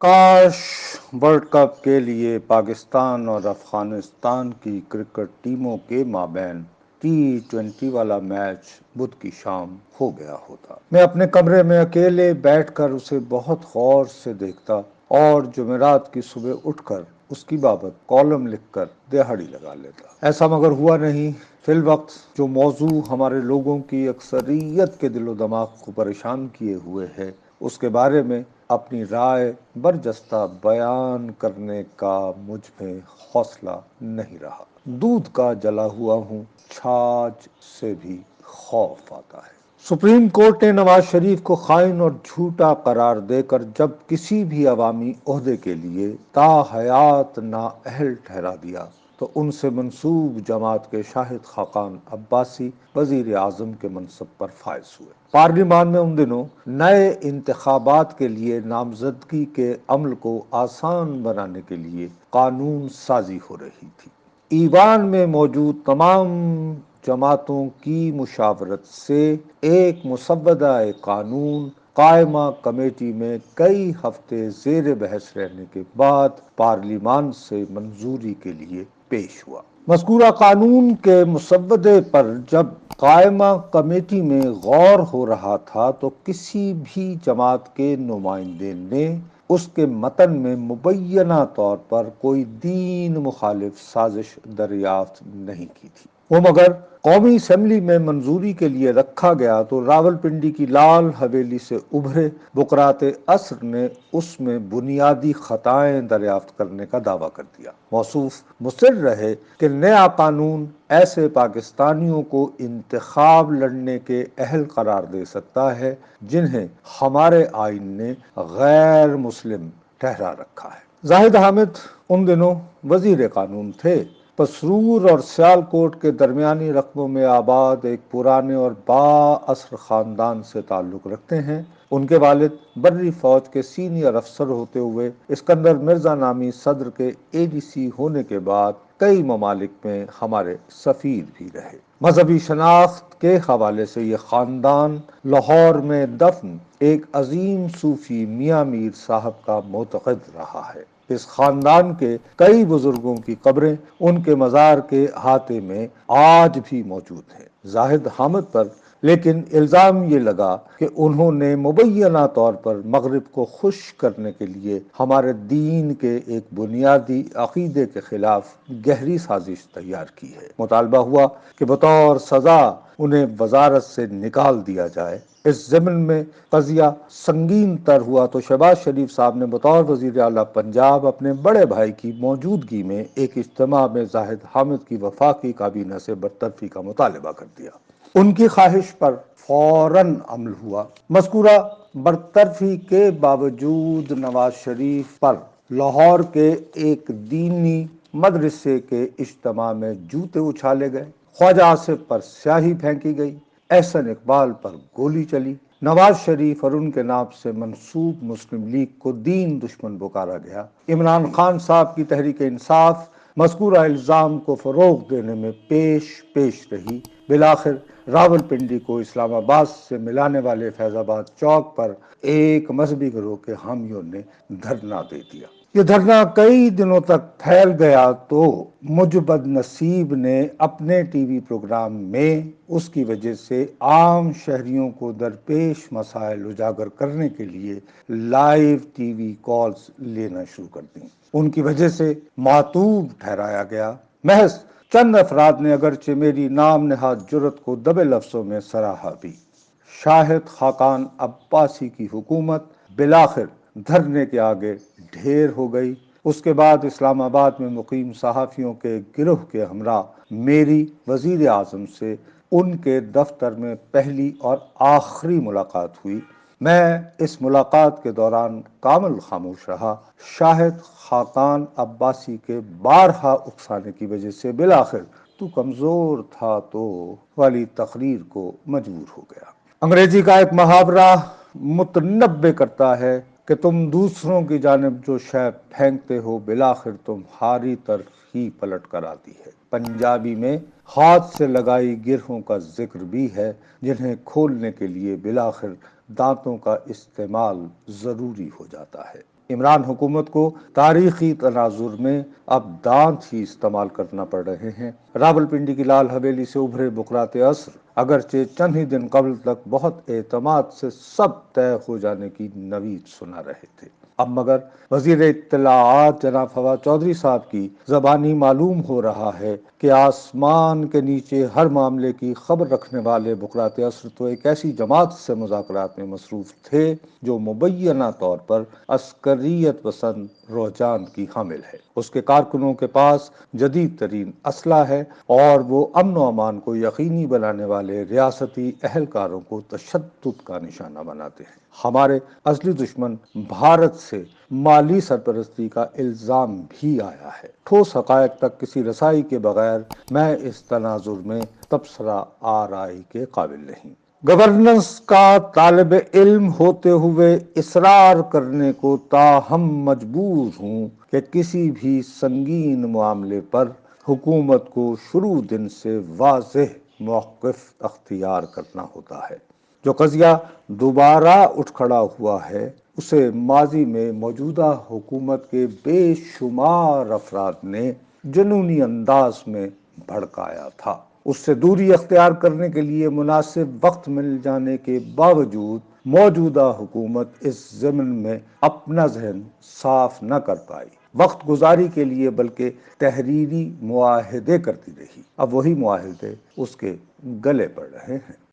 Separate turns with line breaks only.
کاش world cup کے لیے پاکستان اور افغانستان کی کرکٹ ٹیموں کے مابین T20 والا میچ بدھ کی شام ہو گیا ہوتا۔ میں اپنے کمرے میں اکیلے بیٹھ کر اسے بہت غور سے دیکھتا اور جمعرات کی صبح اٹھ کر اس کی بابت کالم لکھ کر دہاڑی لگا لیتا۔ ایسا مگر ہوا نہیں۔ فی الوقت جو موضوع ہمارے لوگوں کی اکثریت کے دل و دماغ کو پریشان کیے ہوئے ہے، اس کے بارے میں اپنی رائے برجستہ بیان کرنے کا مجھ میں حوصلہ نہیں رہا۔ دودھ کا جلا ہوا ہوں، چھاچھ سے بھی خوف آتا ہے۔ سپریم کورٹ نے نواز شریف کو خائن اور جھوٹا قرار دے کر جب کسی بھی عوامی عہدے کے لیے تاحیات نااہل ٹھہرا دیا تو ان سے منسوب جماعت کے شاہد خاقان عباسی وزیر اعظم کے منصب پر فائز ہوئے۔ پارلیمان میں ان دنوں نئے انتخابات کے لیے نامزدگی کے عمل کو آسان بنانے کے لیے قانون سازی ہو رہی تھی۔ ایوان میں موجود تمام جماعتوں کی مشاورت سے ایک مسودہ قانون قائمہ کمیٹی میں کئی ہفتے زیر بحث رہنے کے بعد پارلیمان سے منظوری کے لیے پیش ہوا۔ مذکورہ قانون کے مسودے پر جب قائمہ کمیٹی میں غور ہو رہا تھا تو کسی بھی جماعت کے نمائندے نے اس کے متن میں مبینہ طور پر کوئی دین مخالف سازش دریافت نہیں کی تھی۔ وہ مگر قومی اسمبلی میں منظوری کے لیے رکھا گیا تو راولپنڈی کی لال حویلی سے ابھرے بقرات عصر نے اس میں بنیادی خطائیں دریافت کرنے کا دعویٰ کر دیا۔ موصوف مصر رہے کہ نیا قانون ایسے پاکستانیوں کو انتخاب لڑنے کے اہل قرار دے سکتا ہے جنہیں ہمارے آئین نے غیر مسلم ٹھہرا رکھا ہے۔ زاہد حامد ان دنوں وزیر قانون تھے۔ پسرور اور سیالکوٹ کے درمیانی رقبوں میں آباد ایک پرانے اور بااثر خاندان سے تعلق رکھتے ہیں۔ ان کے والد بری فوج کے سینئر افسر ہوتے ہوئے اسکندر مرزا نامی صدر کے ADC ہونے کے بعد کئی ممالک میں ہمارے سفیر بھی رہے۔ مذہبی شناخت کے حوالے سے یہ خاندان لاہور میں دفن ایک عظیم صوفی میاں میر صاحب کا معتقد رہا ہے۔ اس خاندان کے کئی بزرگوں کی قبریں ان کے مزار کے احاطے میں آج بھی موجود ہیں۔ زاہد حامد پر لیکن الزام یہ لگا کہ انہوں نے مبینہ طور پر مغرب کو خوش کرنے کے لیے ہمارے دین کے ایک بنیادی عقیدے کے خلاف گہری سازش تیار کی ہے۔ مطالبہ ہوا کہ بطور سزا انہیں وزارت سے نکال دیا جائے۔ اس ضمن میں قضیہ سنگین تر ہوا تو شہباز شریف صاحب نے بطور وزیر اعلیٰ پنجاب اپنے بڑے بھائی کی موجودگی میں ایک اجتماع میں زاہد حامد کی وفاقی کابینہ سے برطرفی کا مطالبہ کر دیا۔ ان کی خواہش پر فوراً عمل ہوا۔ مذکورہ برطرفی کے باوجود نواز شریف پر لاہور کے ایک دینی مدرسے کے اجتماع میں جوتے اچھالے گئے، خواجہ آصف پر سیاہی پھینکی گئی، احسن اقبال پر گولی چلی، نواز شریف اور ان کے نام سے منسوب مسلم لیگ کو دین دشمن پکارا گیا۔ عمران خان صاحب کی تحریک انصاف مذکورہ الزام کو فروغ دینے میں پیش رہی۔ بالآخر راولپنڈی کو اسلام آباد سے ملانے والے فیض آباد چوک پر ایک مذہبی گروہ کے حامیوں نے دھرنا دے دیا۔ یہ دھرنا کئی دنوں تک پھیل گیا تو مجھ بد نصیب نے اپنے ٹی وی پروگرام میں اس کی وجہ سے عام شہریوں کو درپیش مسائل اجاگر کرنے کے لیے لائیو ٹی وی کالز لینا شروع کر دیں۔ ان کی وجہ سے معتوب ٹھہرایا گیا۔ محض چند افراد نے اگرچہ میری نام نہاد جرت کو دبے لفظوں میں سراہا بھی۔ شاہد خاقان عباسی کی حکومت بالآخر دھرنے کے آگے ڈھیر ہو گئی۔ اس کے بعد اسلام آباد میں مقیم صحافیوں کے گروہ کے ہمراہ میری وزیر اعظم سے ان کے دفتر میں پہلی اور آخری ملاقات ہوئی۔ میں اس ملاقات کے دوران کامل خاموش رہا۔ شاہد خاقان عباسی کے بارہا اکسانے کی وجہ سے بالآخر "تو کمزور تھا تو" والی تقریر کو مجبور ہو گیا۔ انگریزی کا ایک محاورہ متنبع کرتا ہے کہ تم دوسروں کی جانب جو شے پھینکتے ہو بالآخر تمہاری طرف ہی پلٹ کر آتی ہے۔ پنجابی میں ہاتھ سے لگائی گرہوں کا ذکر بھی ہے جنہیں کھولنے کے لیے بالآخر دانتوں کا استعمال ضروری ہو جاتا ہے۔ عمران حکومت کو تاریخی تناظر میں اب دانت ہی استعمال کرنا پڑ رہے ہیں۔ راولپنڈی کی لال حویلی سے ابھرے بکرات عصر اگرچہ چند ہی دن قبل تک بہت اعتماد سے سب طے ہو جانے کی نوید سنا رہے تھے، اب مگر وزیر اطلاعات جناب فواد چودھری صاحب کی زبانی معلوم ہو رہا ہے کہ آسمان کے نیچے ہر معاملے کی خبر رکھنے والے بکرات عصر تو ایک ایسی جماعت سے مذاکرات میں مصروف تھے جو مبینہ طور پر عسکریت پسند رجحان کی حامل ہے۔ اس کے کارکنوں کے پاس جدید ترین اسلحہ ہے اور وہ امن و امان کو یقینی بنانے والے ریاستی اہلکاروں کو تشدد کا نشانہ بناتے ہیں۔ ہمارے اصلی دشمن بھارت سے مالی سرپرستی کا الزام بھی آیا ہے۔ ٹھوس حقائق تک کسی رسائی کے بغیر میں اس تناظر میں تبصرہ آرائی کے قابل نہیں۔ گورننس کا طالب علم ہوتے ہوئے اصرار کرنے کو تاہم مجبور ہوں کہ کسی بھی سنگین معاملے پر حکومت کو شروع دن سے واضح موقف اختیار کرنا ہوتا ہے۔ جو قضیہ دوبارہ اٹھ کھڑا ہوا ہے اسے ماضی میں موجودہ حکومت کے بے شمار افراد نے جنونی انداز میں بھڑکایا تھا۔ اس سے دوری اختیار کرنے کے لیے مناسب وقت مل جانے کے باوجود موجودہ حکومت اس ضمن میں اپنا ذہن صاف نہ کر پائی، وقت گزاری کے لیے بلکہ تحریری معاہدے کرتی رہی۔ اب وہی معاہدے اس کے گلے پڑ رہے ہیں۔